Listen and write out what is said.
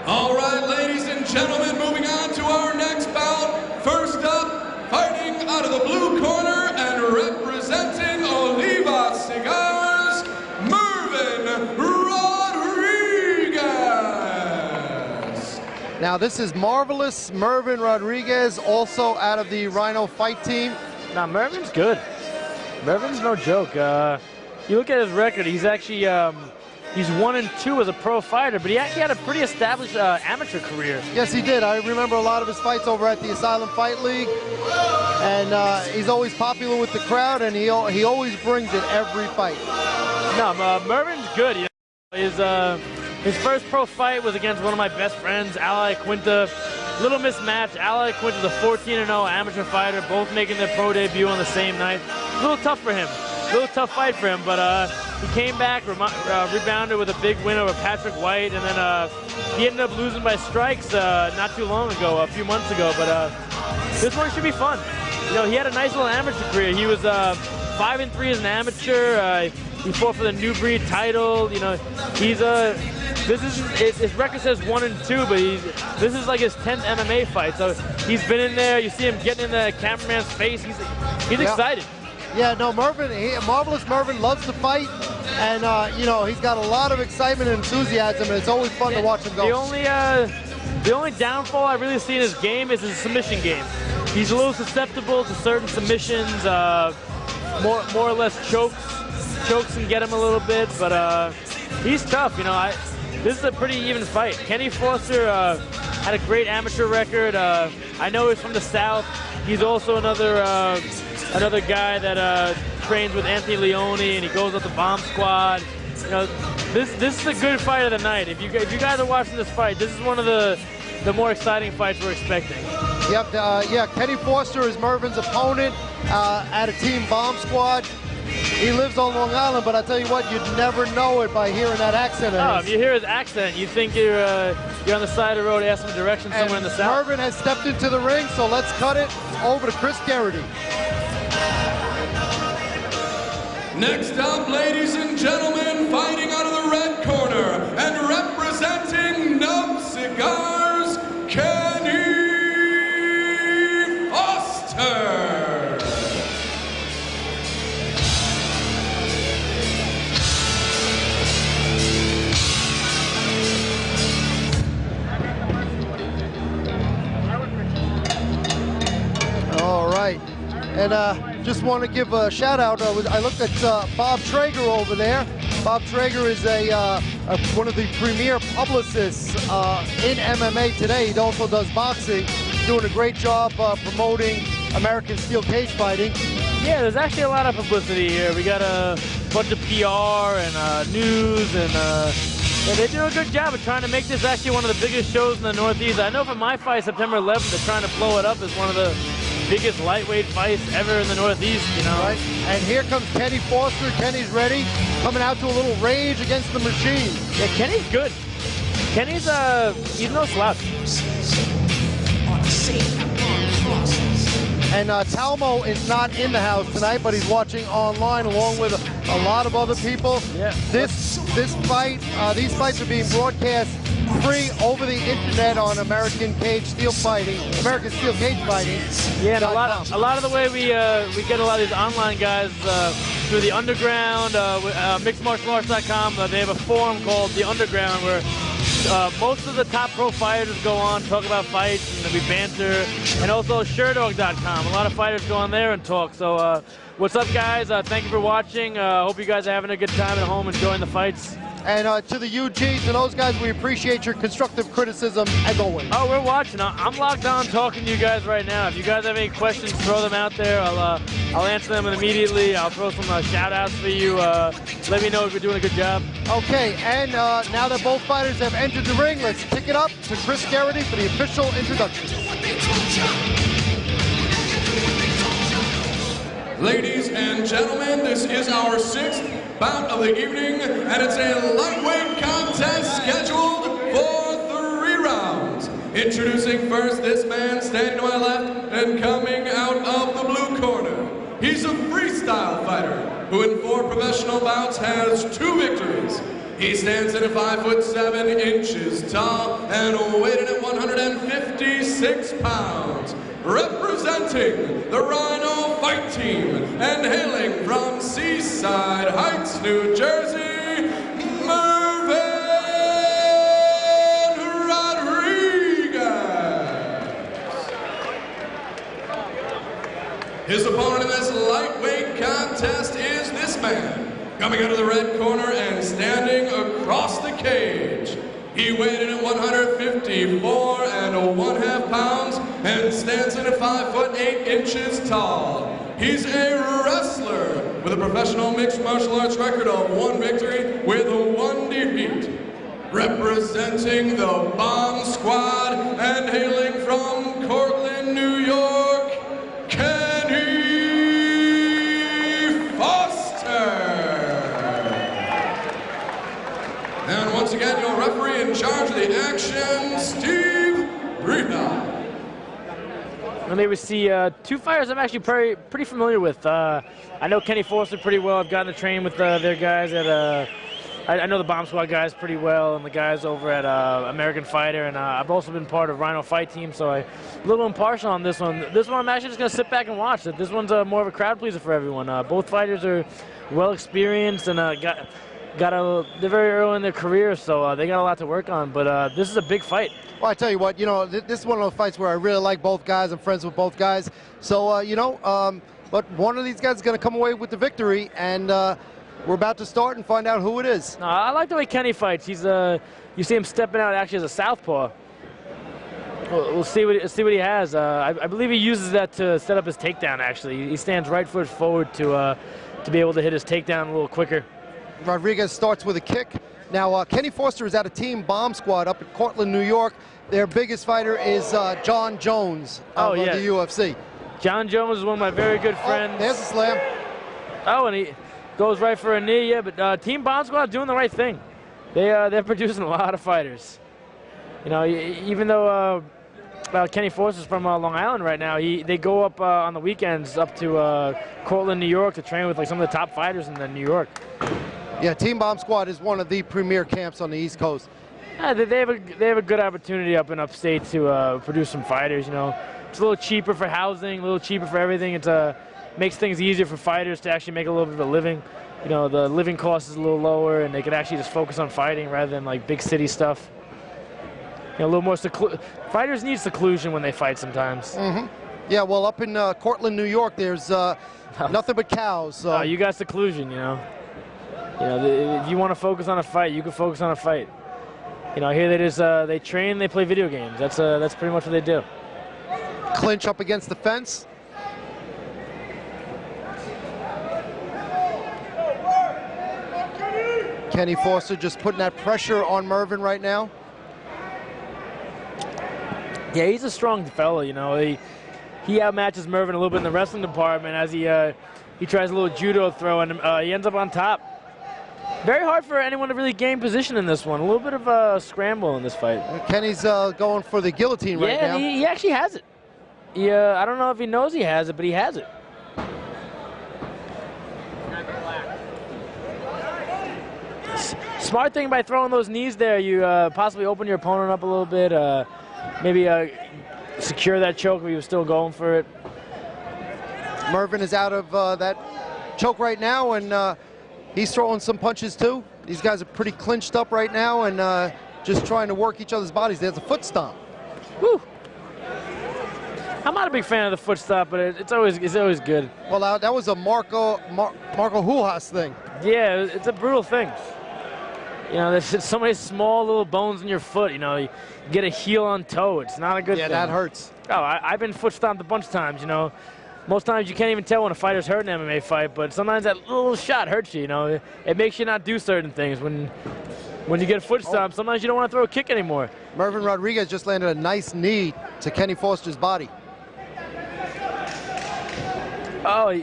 All right, ladies and gentlemen, moving on to our next bout. First up, fighting out of the blue corner and representing Oliva Cigars, Mervin Rodriguez. Now this is marvelous Mervin Rodriguez, also out of the Rhino Fight Team. Now Mervin's good. Mervin's no joke. You look at his record, he's actually he's 1-2 as a pro fighter, but he actually had a pretty established amateur career. Yes, he did. I remember a lot of his fights over at the Asylum Fight League, and he's always popular with the crowd, and he always brings it every fight. No, Mervin's good. You know, his first pro fight was against one of my best friends, Ally Quinta. Little mismatch. Ally Quinta's a 14-0 amateur fighter, both making their pro debut on the same night. A little tough for him. A little tough fight for him, but he came back, rebounded with a big win over Patrick White, and then he ended up losing by strikes not too long ago, a few months ago. But this one should be fun. You know, he had a nice little amateur career. He was 5-3 as an amateur. He fought for the New Breed title. You know, he's his record says 1-2, but this is like his 10th MMA fight. So he's been in there. You see him getting in the cameraman's face. He's excited. Yeah, no, Mervin, marvelous Mervin loves to fight, and you know, he's got a lot of excitement and enthusiasm, and it's always fun to watch him go. The only downfall I really see in his game is his submission game. He's a little susceptible to certain submissions, more or less chokes can get him a little bit, but he's tough. You know, this is a pretty even fight. Kenny Foster had a great amateur record. I know he's from the South. He's also another guy that trains with Anthony Leone, and he goes with the Bomb Squad. You know, this is a good fight of the night. If you guys are watching this fight, this is one of the more exciting fights we're expecting. Yep, yeah, Kenny Foster is Mervin's opponent at a Team Bomb Squad. He lives on Long Island, but I tell you what, you'd never know it by hearing that accent. Oh, if you hear his accent, you think you're on the side of the road asking directions somewhere in the South. Mervin has stepped into the ring, so let's cut it over to Chris Garrity. Next up, ladies and gentlemen, fighting out of the red corner and representing Nub Cigars, Kenny Foster. All right, and just want to give a shout out. I looked at Bob Traeger over there. Bob Traeger is one of the premier publicists in MMA today. He also does boxing. Doing a great job promoting American steel cage fighting. Yeah, there's actually a lot of publicity here. We got a bunch of PR and news, and yeah, they do a good job of trying to make this actually one of the biggest shows in the Northeast. I know for my fight, September 11th, they're trying to blow it up as one of the biggest lightweight fights ever in the Northeast, you know. Right. And here comes Kenny Foster. Kenny's ready, coming out to a little rage against the machine. Yeah, Kenny's good. Kenny's he's no slouch. And Talmo is not in the house tonight, but he's watching online along with a lot of other people. Yeah. This fight, these fights are being broadcast free over the internet on American Steel Cage Fighting. Yeah, and a lot of the way we get a lot of these online guys through the Underground, mixedmartialarts.com. They have a forum called The Underground where most of the top pro fighters go on, talk about fights, and we banter. And also SureDog.com. A lot of fighters go on there and talk. So what's up, guys? Thank you for watching. Hope you guys are having a good time at home enjoying the fights. And to the UG, to those guys, we appreciate your constructive criticism as always. Oh, we're watching. I'm locked on talking to you guys right now. If you guys have any questions, throw them out there. I'll answer them immediately. I'll throw some shout-outs for you. Let me know if you're doing a good job. Okay, and now that both fighters have entered the ring, let's kick it up to Chris Garrity for the official introduction. Ladies and gentlemen, this is our 6th bout of the evening, and it's a lightweight contest scheduled for 3 rounds. Introducing first this man standing to my left and coming out of the blue corner. He's a freestyle fighter who in 4 professional bouts has 2 victories. He stands at 5'7" tall and weighted at 156 pounds. Representing the Rhino Fight Team and hailing from Seaside Heights, New Jersey, Mervin Rodriguez. His opponent in this lightweight contest is this man. Coming out of the red corner and standing across the cage. He weighed in at 154 1/2 pounds and stands in at 5'8" tall. He's a wrestler with a professional mixed martial arts record of 1 victory with 1 defeat. Representing the Bomb Squad and hailing from Cortland, New York, Kenny Foster. And once again, your referee in charge of the action, Steve Brina. And there we see 2 fighters I'm actually pretty familiar with. I know Kenny Foster pretty well. I've gotten to train with their guys at. I know the Bomb Squad guys pretty well, and the guys over at American Fighter, and I've also been part of Rhino Fight Team, so I'm a little impartial on this one. This one I'm actually just going to sit back and watch. This one's more of a crowd pleaser for everyone. Both fighters are well experienced and they're very early in their career, so they got a lot to work on. But this is a big fight. Well, I tell you what, this is one of those fights where I really like both guys. I'm friends with both guys. So, but one of these guys is going to come away with the victory, and we're about to start and find out who it is. No, I like the way Kenny fights. He's you see him stepping out actually as a southpaw. We'll see what he has. I believe he uses that to set up his takedown. Actually, he stands right foot forward to be able to hit his takedown a little quicker. Rodriguez starts with a kick. Now, Kenny Foster is out of Team Bomb Squad up in Cortland, New York. Their biggest fighter is John Jones of the UFC. John Jones is one of my very good friends. Oh, there's a slam. Oh, and he goes right for a knee. Yeah, but Team Bomb Squad doing the right thing. They're producing a lot of fighters. Even though Kenny Foster's from Long Island right now, they go up on the weekends up to Cortland, New York to train with some of the top fighters in New York. Yeah, Team Bomb Squad is one of the premier camps on the East Coast. Yeah, they have a good opportunity up in upstate to produce some fighters. It's a little cheaper for housing, a little cheaper for everything. It makes things easier for fighters to actually make a little bit of a living. The living cost is a little lower, and they can actually just focus on fighting rather than big city stuff. A little more fighters need seclusion when they fight sometimes. Mm-hmm. Yeah, well, up in Cortland, New York, there's nothing but cows. So. You got seclusion, if you want to focus on a fight, you can focus on a fight. Here they just they train, they play video games. That's pretty much what they do. Clinch up against the fence. Kenny Foster just putting that pressure on Mervin right now. Yeah, he's a strong fellow. He outmatches Mervin a little bit in the wrestling department as he tries a little judo throw, and he ends up on top. Very hard for anyone to really gain position in this one. A little bit of a scramble in this fight. Kenny's going for the guillotine right now. Yeah, he actually has it. I don't know if he knows he has it, but he has it. Smart thing by throwing those knees there, you possibly open your opponent up a little bit, maybe secure that choke if he was still going for it. Mervin is out of that choke right now, and he's throwing some punches too. These guys are pretty clinched up right now and just trying to work each other's bodies. There's a foot stomp. Woo. I'm not a big fan of the foot stomp, but it's always good. Well, that was a Marco Hujas thing. Yeah, it's a brutal thing. There's so many small little bones in your foot. You get a heel on toe. It's not a good thing. Yeah, that hurts. Oh, I've been foot stomped a bunch of times. Most times you can't even tell when a fighter's hurt in an MMA fight, but sometimes that little shot hurts you. It makes you not do certain things. When you get a foot stomp, sometimes you don't want to throw a kick anymore. Mervin Rodriguez just landed a nice knee to Kenny Foster's body. Oh,